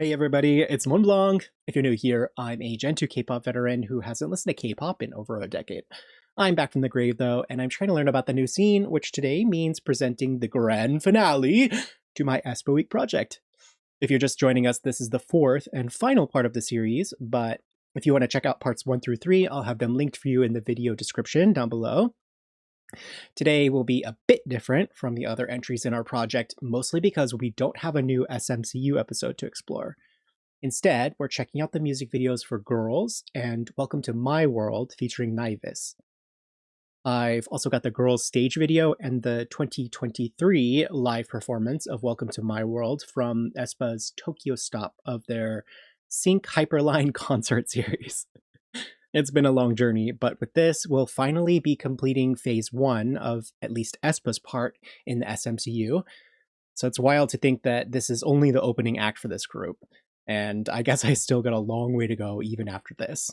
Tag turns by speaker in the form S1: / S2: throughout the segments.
S1: Hey everybody, it's Moonblong. If you're new here, I'm a Gen 2 K-pop veteran who hasn't listened to K-pop in over a decade. I'm back from the grave though, and I'm trying to learn about the new scene, which today means presenting the grand finale to my Aespa Week project. If you're just joining us, this is the fourth and final part of the series, but if you want to check out parts 1 through 3, I'll have them linked for you in the video description down below. Today will be a bit different from the other entries in our project, mostly because we don't have a new SMCU episode to explore. Instead, we're checking out the music videos for Girls and Welcome to My World featuring Naivis. I've also got the Girls stage video and the 2023 live performance of Welcome to My World from Aespa's Tokyo stop of their Sync Hyperline concert series. It's been a long journey, but with this, we'll finally be completing phase 1 of at least Aespa's part in the SMCU. So it's wild to think that this is only the opening act for this group, and I guess I still got a long way to go even after this.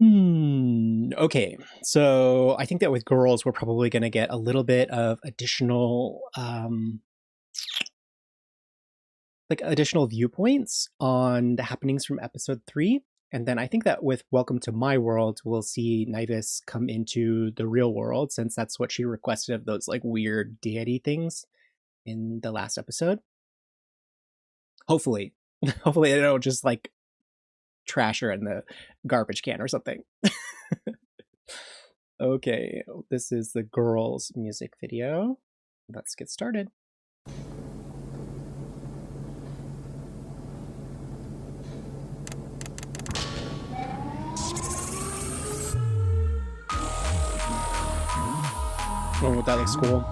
S1: Okay, so I think that with Girls, we're probably going to get a little bit of additional additional viewpoints on the happenings from episode 3. And then I think that with Welcome to My World, we'll see Naivis come into the real world, since that's what she requested of those like weird deity things in the last episode. Hopefully. Hopefully they don't just like trash her in the garbage can or something. Okay, this is the Girls music video. Let's get started. Oh, that looks cool.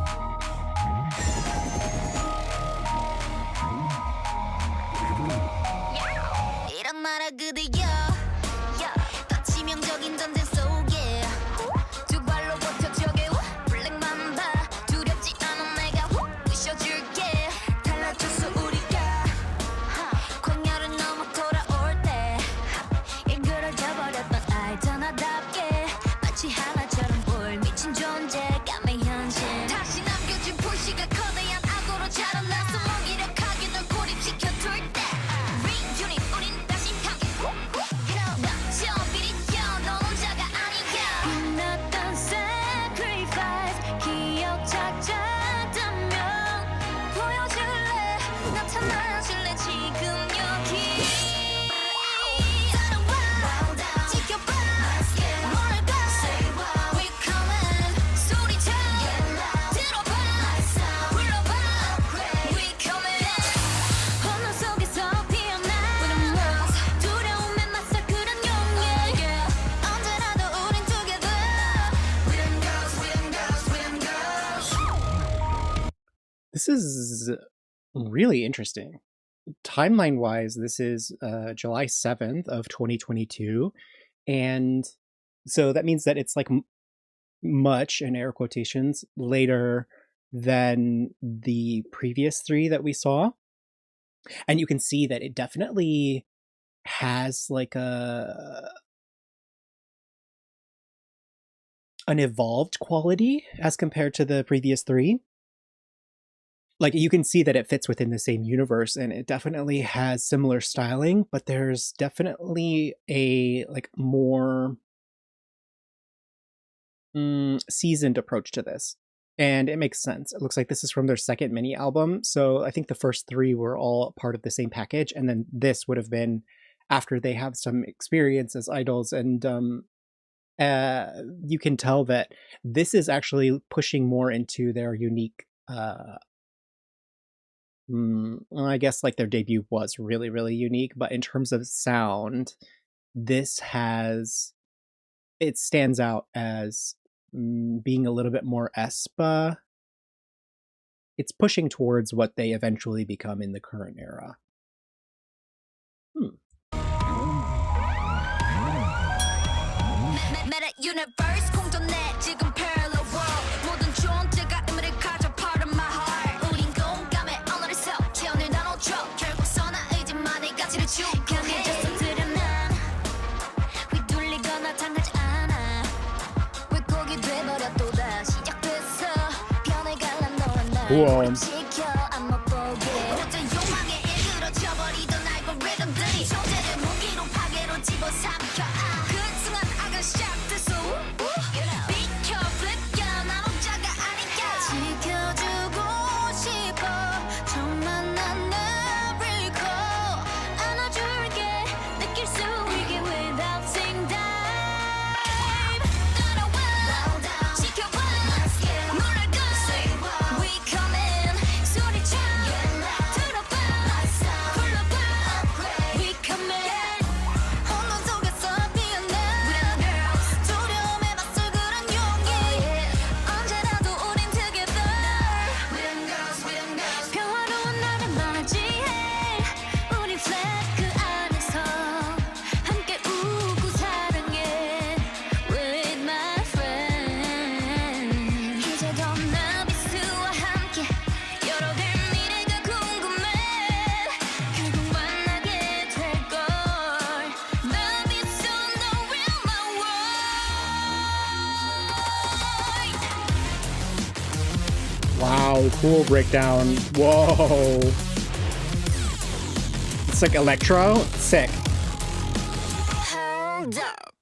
S1: This is really interesting. Timeline-wise, this is July 7th of 2022, and so that means that it's like much, in air quotations, later than the previous 3 that we saw. And you can see that it definitely has like an evolved quality as compared to the previous 3. Like, you can see that it fits within the same universe, and it definitely has similar styling, but there's definitely a like more seasoned approach to this, and it makes sense. It looks like this is from their second mini album, so I think the first 3 were all part of the same package, and then this would have been after they have some experience as idols, and you can tell that this is actually pushing more into their unique I guess like their debut was really, really unique, but in terms of sound, this it stands out as being a little bit more Aespa. It's pushing towards what they eventually become in the current era. Cool. Wow, cool breakdown. Whoa. It's like electro. Sick.
S2: Hold up.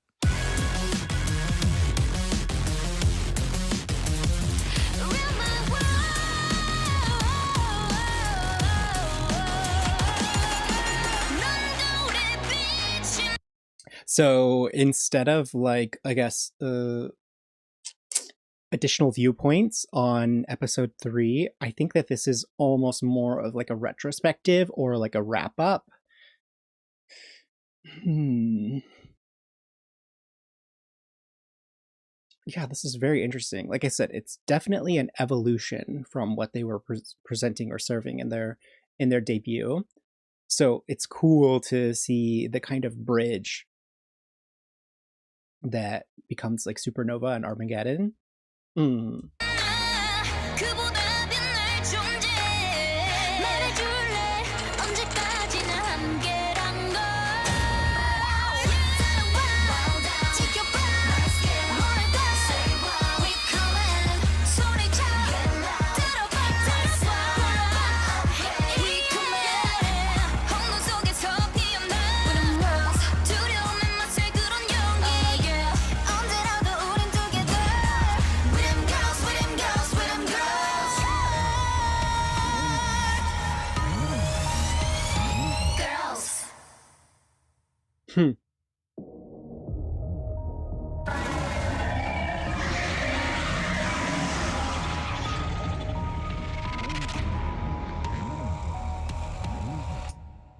S1: So instead of like, I guess, additional viewpoints on episode 3, I think that this is almost more of like a retrospective or like a wrap up. Yeah, this is very interesting. Like I said, it's definitely an evolution from what they were presenting or serving in their debut. So it's cool to see the kind of bridge that becomes like Supernova and Armageddon.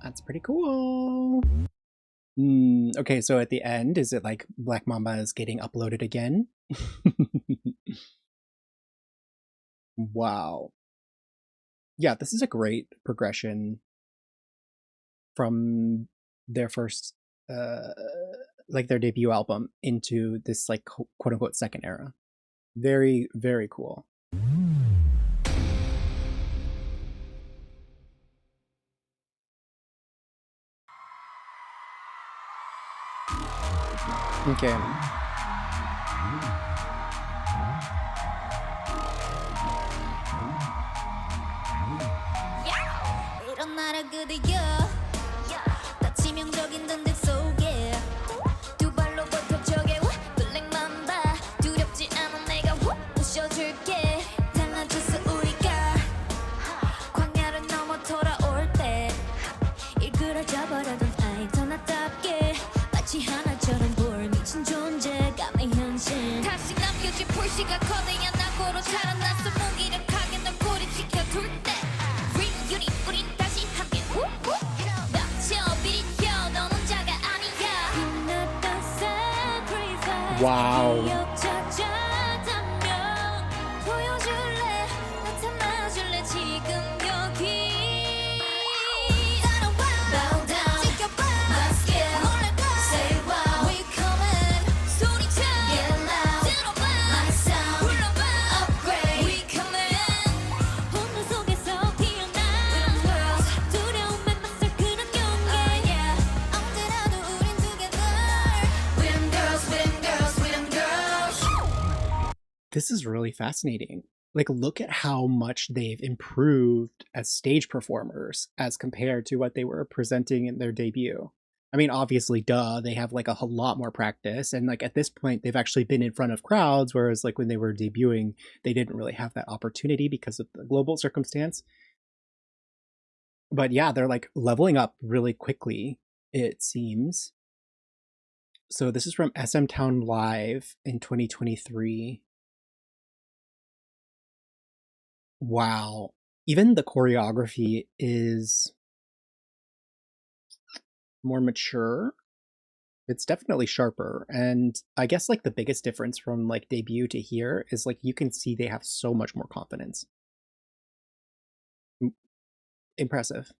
S1: That's pretty cool. Okay, so at the end, is it like Black Mamba is getting uploaded again? Wow. Yeah, this is a great progression from their first, like their debut album into this like quote unquote second era. Very, very cool. Okay. Wow. This is really fascinating. Like, look at how much they've improved as stage performers as compared to what they were presenting in their debut. I mean, obviously, duh, they have like a whole lot more practice. And like at this point, they've actually been in front of crowds, whereas like when they were debuting, they didn't really have that opportunity because of the global circumstance. But yeah, they're like leveling up really quickly, it seems. So this is from SM Town Live in 2023. Wow. Even the choreography is more mature. It's definitely sharper. And I guess like the biggest difference from like debut to here is like you can see they have so much more confidence. Impressive.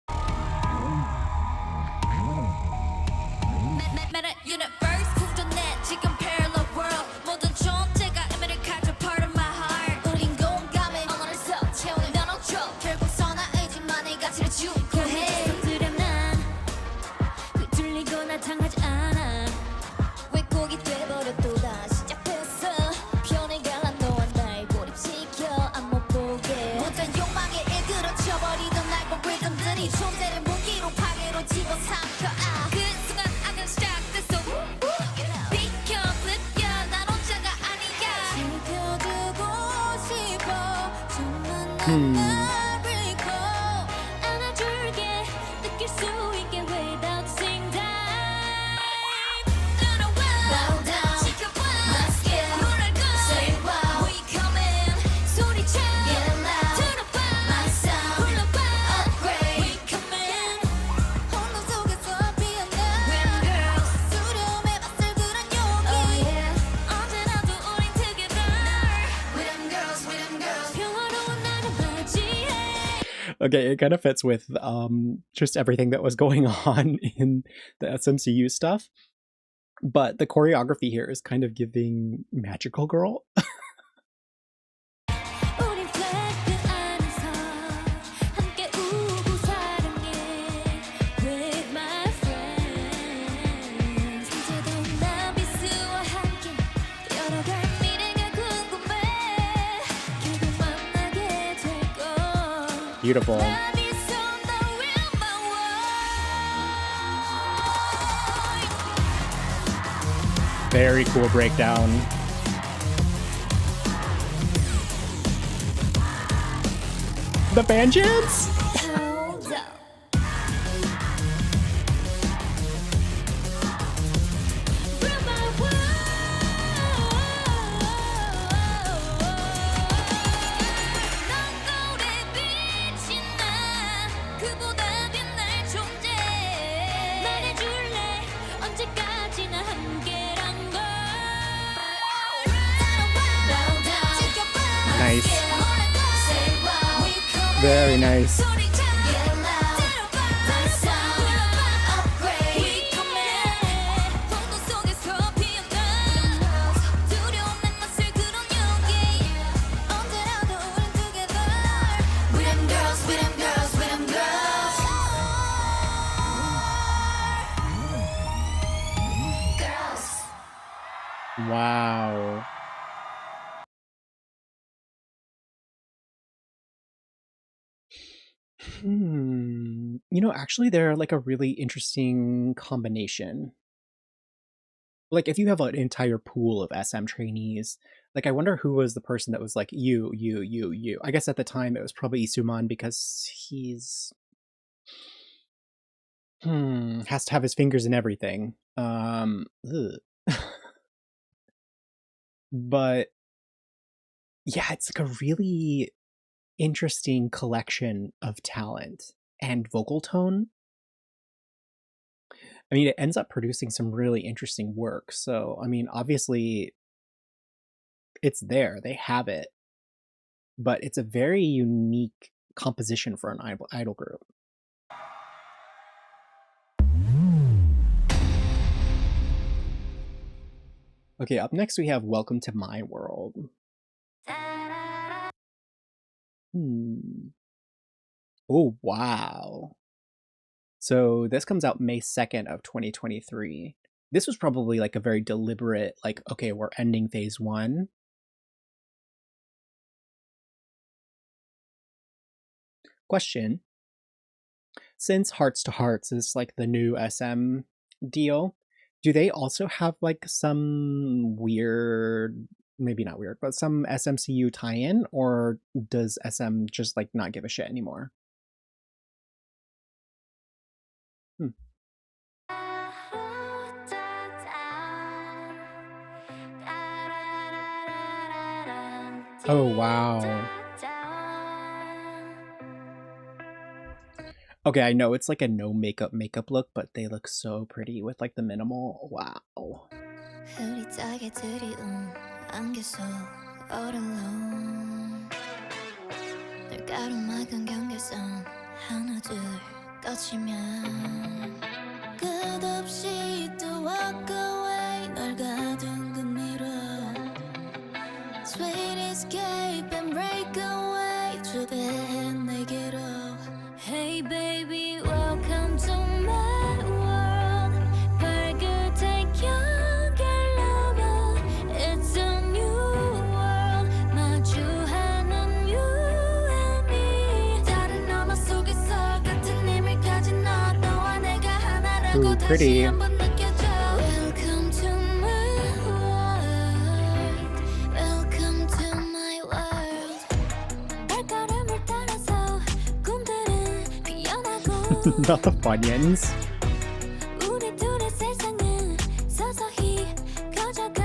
S1: Okay, it kind of fits with just everything that was going on in the SMCU stuff. But the choreography here is kind of giving Magical Girl. Beautiful. Very cool breakdown. The band chants? Nice. Very nice. Wow. You know, actually, they're like a really interesting combination. Like, if you have an entire pool of SM trainees, like, I wonder who was the person that was like, you. I guess at the time it was probably Isuman because he's has to have his fingers in everything. But yeah, it's like a really interesting collection of talent and vocal tone. I mean, it ends up producing some really interesting work. So, I mean, obviously, it's there, they have it, but it's a very unique composition for an idol group. Okay, up next we have Welcome to My World. Oh, wow. So this comes out May 2nd of 2023. This was probably like a very deliberate, like, okay, we're ending phase 1. Question. Since Hearts to Hearts is like the new SM deal, do they also have like some weird, maybe not weird, but some SMCU tie-in, or does SM just like not give a shit anymore? Oh, wow. Okay, I know it's like a no makeup look, but they look so pretty with like the minimal. Wow.
S2: Sweet escape and break away 주대한 내게로 Hey baby welcome to my world 발끝에 연결하면 It's a new world 마주하는 you and me 다른 언어 속에서 같은
S1: Ooh, pretty.
S2: Welcome to my world. Welcome to my world. 발걸음을 따라서 꿈들은 피어나고
S1: Not the Funyuns.
S2: 우리 둘의 세상은 서서히 커져가.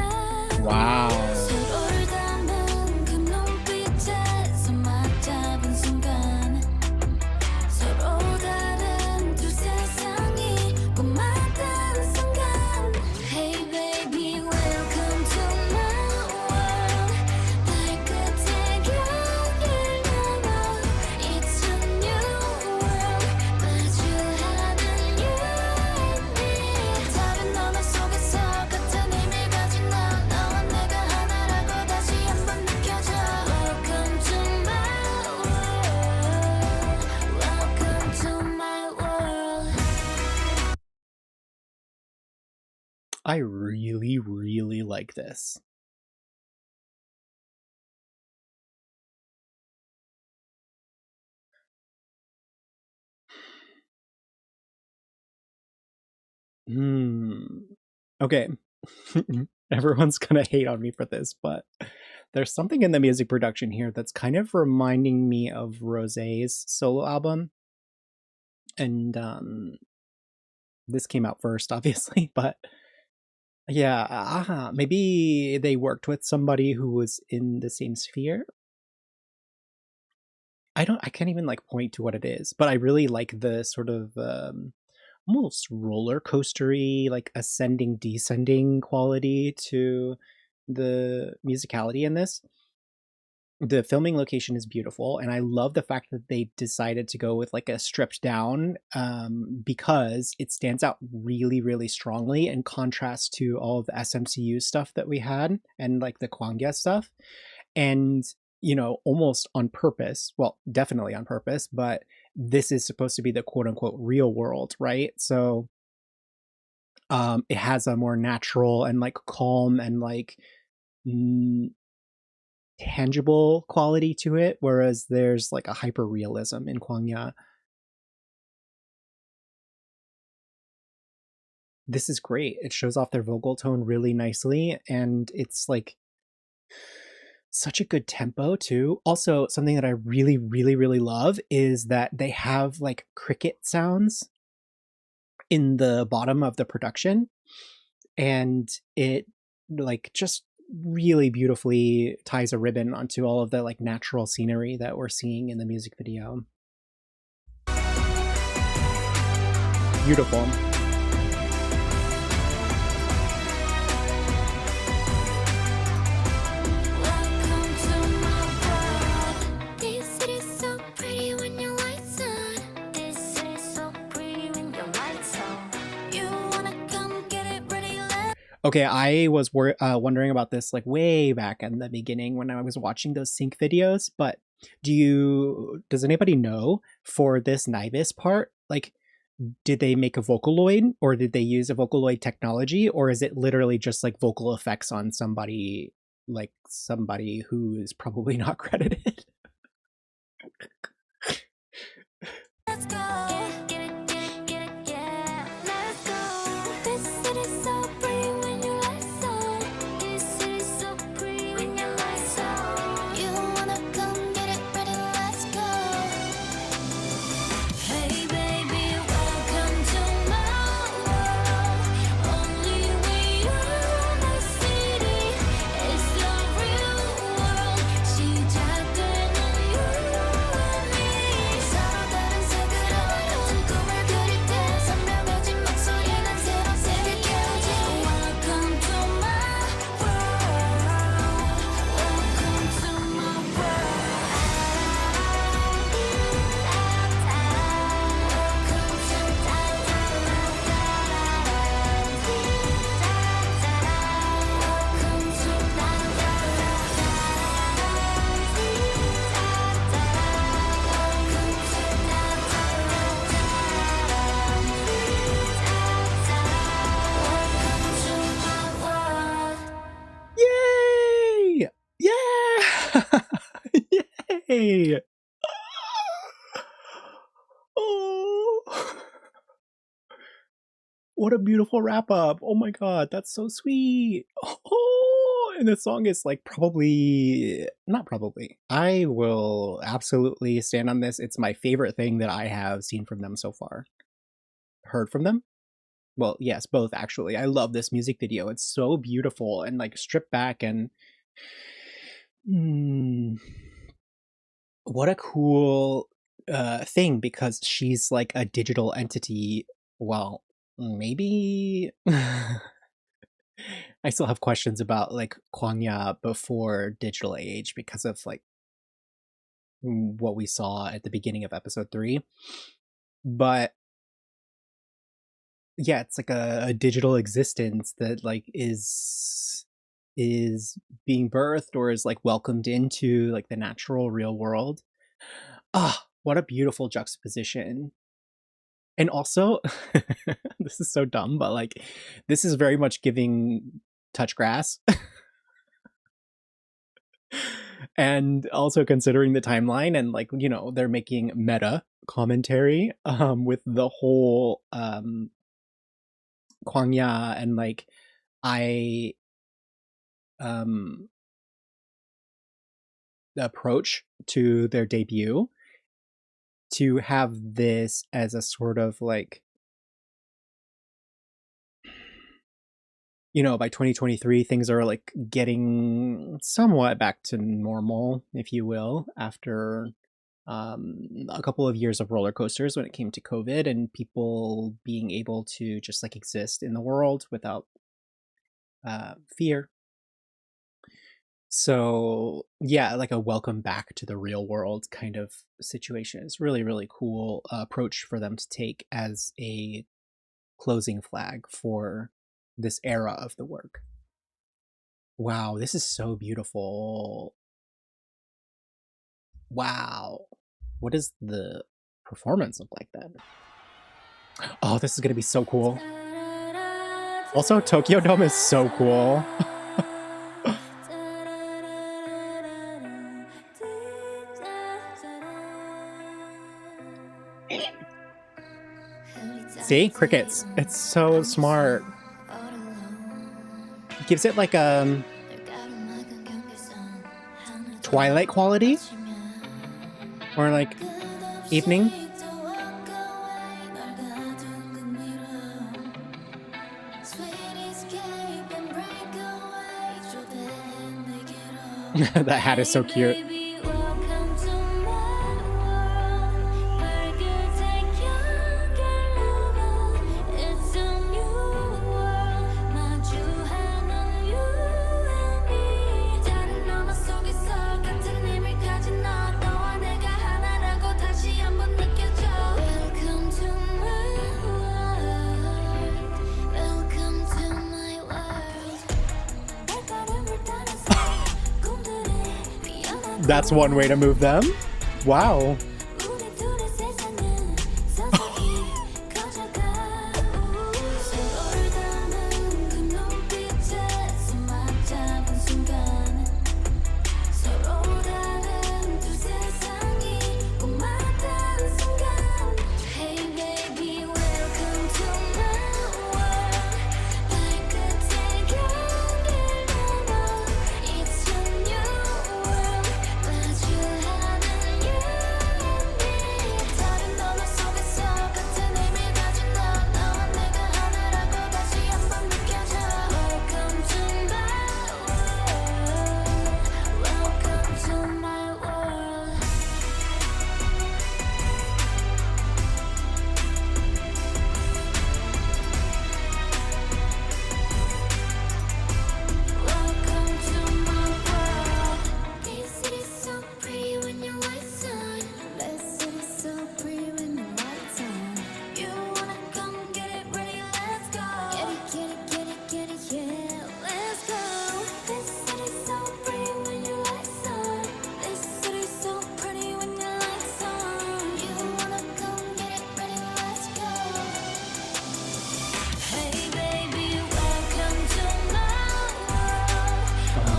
S1: Wow.
S2: 서로를 담은 그 눈빛에 손 맞잡은 순간 서로 다른 두 세상이 꿈만든 순간. Hey baby, welcome to my world. 발끝에 경계를 넘어 It's a new world. 마주하는 you and me. 다른 너머 속에서 같은 힘을 가진 너. 너와 내가 하나라고 다시 한번 느껴져. Welcome to my world. Welcome to my world.
S1: I really, really like this. Okay. Everyone's gonna hate on me for this, but there's something in the music production here that's kind of reminding me of Rosé's solo album. And this came out first, obviously, but yeah, maybe they worked with somebody who was in the same sphere. I can't even like point to what it is, but I really like the sort of almost roller coastery, like ascending, descending quality to the musicality in this. The filming location is beautiful, and I love the fact that they decided to go with like a stripped down because it stands out really, really strongly in contrast to all of the SMCU stuff that we had and like the Kwangya stuff. And you know, almost on purpose, well, definitely on purpose, but this is supposed to be the quote unquote real world, right? So it has a more natural and like calm and like tangible quality to it, whereas there's like a hyper realism in Kwangya. This is great. It shows off their vocal tone really nicely, and it's like such a good tempo too. Also, something that I really, really, really love is that they have like cricket sounds in the bottom of the production, and it like just really beautifully ties a ribbon onto all of the like natural scenery that we're seeing in the music video. Beautiful.
S2: Welcome to my world. This city's so pretty when your lights on. This city's so pretty when your lights on. You wanna come get it ready, let's
S1: Okay, I was wondering about this like way back in the beginning when I was watching those sync videos, but does anybody know for this Nibis part, like, did they make a Vocaloid or did they use a Vocaloid technology, or is it literally just like vocal effects on somebody who is probably not credited?
S2: let's go. Get it, yeah. Let's go. This city's so pretty when your lights on. This city's so pretty when your lights on. You wanna come get it ready, let's go. Hey baby, welcome to my world. Only we own the city. It's the real world. 시작되는 you and me. 서로 다른 색으로 같은 꿈을 그릴 때 선명해진 목소리는 새로운 세계 깨우지. Welcome to my world. Welcome to my world.
S1: Yay! Yeah! Yay! Oh. what a beautiful wrap up. Oh my god, that's so sweet. Oh, and the song is like probably not probably. I will absolutely stand on this. It's my favorite thing that I have seen from them so far. Heard from them? Well, yes, both actually. I love this music video. It's so beautiful and like stripped back and mm, what a cool thing because she's like a digital entity. Well, maybe I still have questions about like Kwangya before digital age because of like what we saw at the beginning of episode 3. But yeah, it's like a digital existence that like is being birthed or is like welcomed into like the natural real world. Ah, what a beautiful juxtaposition. And also, this is so dumb, but like this is very much giving touch grass. And also considering the timeline and like, you know, they're making meta commentary with the whole Kwangya and like I approach to their debut, to have this as a sort of like, you know, by 2023 things are like getting somewhat back to normal, if you will, after a couple of years of roller coasters when it came to COVID and people being able to just like exist in the world without fear. So yeah, like a welcome back to the real world kind of situation. It's really, really cool approach for them to take as a closing flag for this era of the work. Wow, this is so beautiful. Wow. What does the performance look like then? Oh, this is gonna be so cool. Also, Tokyo Dome is so cool. See? Crickets. It's so smart. Gives it like twilight quality or like evening. That hat is so cute. That's one way to move them. Wow.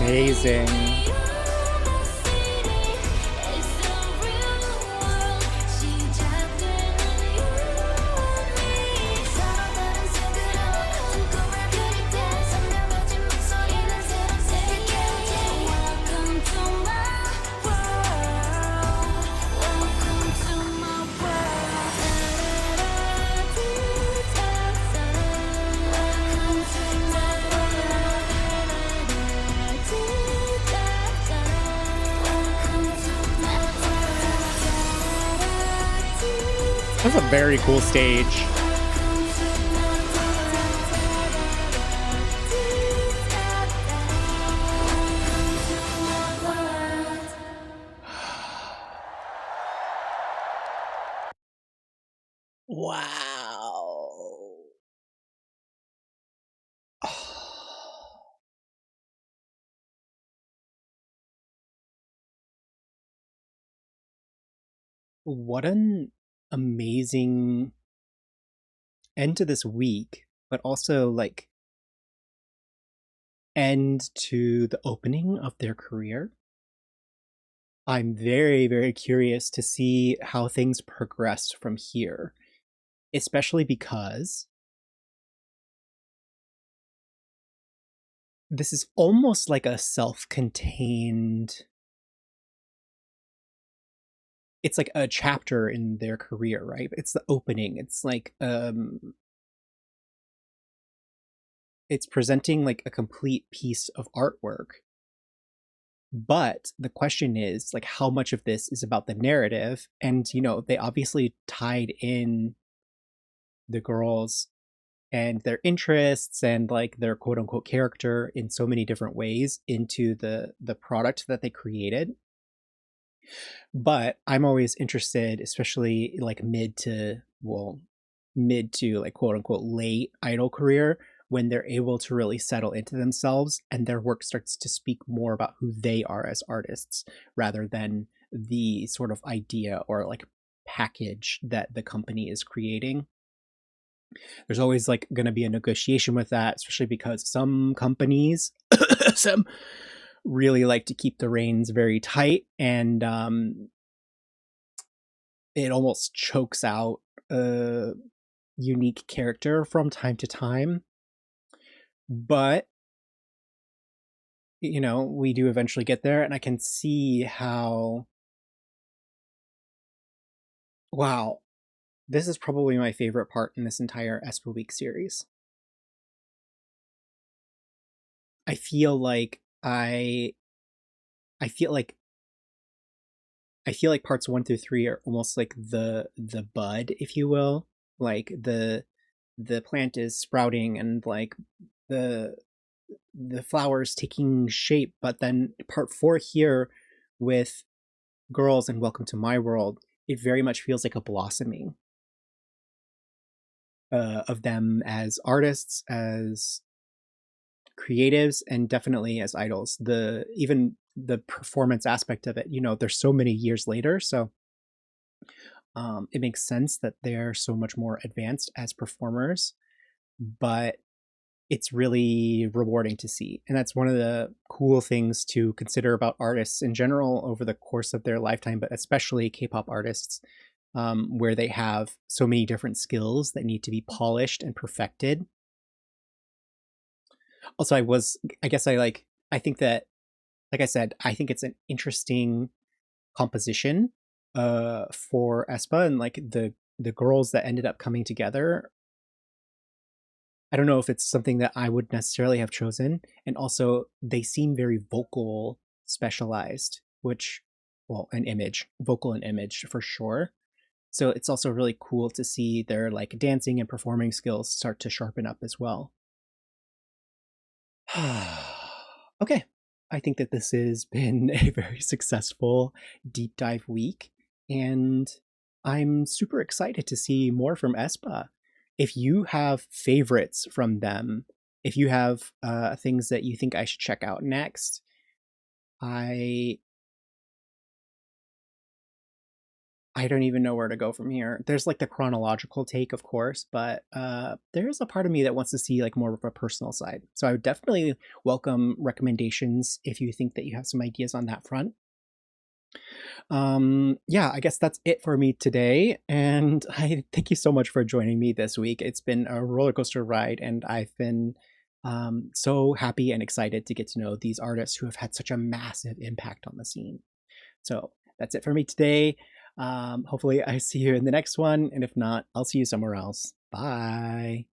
S1: Amazing. is a very cool stage. Wow. What an amazing end to this week, but also like end to the opening of their career. I'm very, very curious to see how things progressed from here, especially because this is almost like a self-contained, it's like a chapter in their career, right? It's the opening. It's like it's presenting like a complete piece of artwork. But the question is like how much of this is about the narrative, and they obviously tied in the girls and their interests and like their quote unquote character in so many different ways into the product that they created. But I'm always interested, especially like mid to like quote unquote late idol career, when they're able to really settle into themselves and their work starts to speak more about who they are as artists rather than the sort of idea or like package that the company is creating. There's always like going to be a negotiation with that, especially because some companies some really like to keep the reins very tight, and it almost chokes out a unique character from time to time. But we do eventually get there, and I can see how, wow, this is probably my favorite part in this entire aespaWeek series. I feel like I feel like parts 1 through 3 are almost like the bud, if you will. Like the plant is sprouting and like the flowers taking shape, but then part 4 here with girls and Welcome to My World, it very much feels like a blossoming of them as artists, as creatives, and definitely as idols. Even the performance aspect of it, there's so many years later, so it makes sense that they're so much more advanced as performers, but it's really rewarding to see. And that's one of the cool things to consider about artists in general over the course of their lifetime, but especially K-pop artists, where they have so many different skills that need to be polished and perfected. Also, I think that, like I said, I think it's an interesting composition for Aespa, and like the girls that ended up coming together. I don't know if it's something that I would necessarily have chosen. And also, they seem very vocal specialized, which, well, vocal and image for sure. So it's also really cool to see their like dancing and performing skills start to sharpen up as well. Okay. I think that this has been a very successful deep dive week, and I'm super excited to see more from Aespa. If you have favorites from them, if you have things that you think I should check out next, I don't even know where to go from here. There's like the chronological take, of course, but there's a part of me that wants to see like more of a personal side. So I would definitely welcome recommendations if you think that you have some ideas on that front. Yeah, I guess that's it for me today, and I thank you so much for joining me this week. It's been a roller coaster ride, and I've been so happy and excited to get to know these artists who have had such a massive impact on the scene. So that's it for me today. Hopefully I see you in the next one, and if not, I'll see you somewhere else. Bye.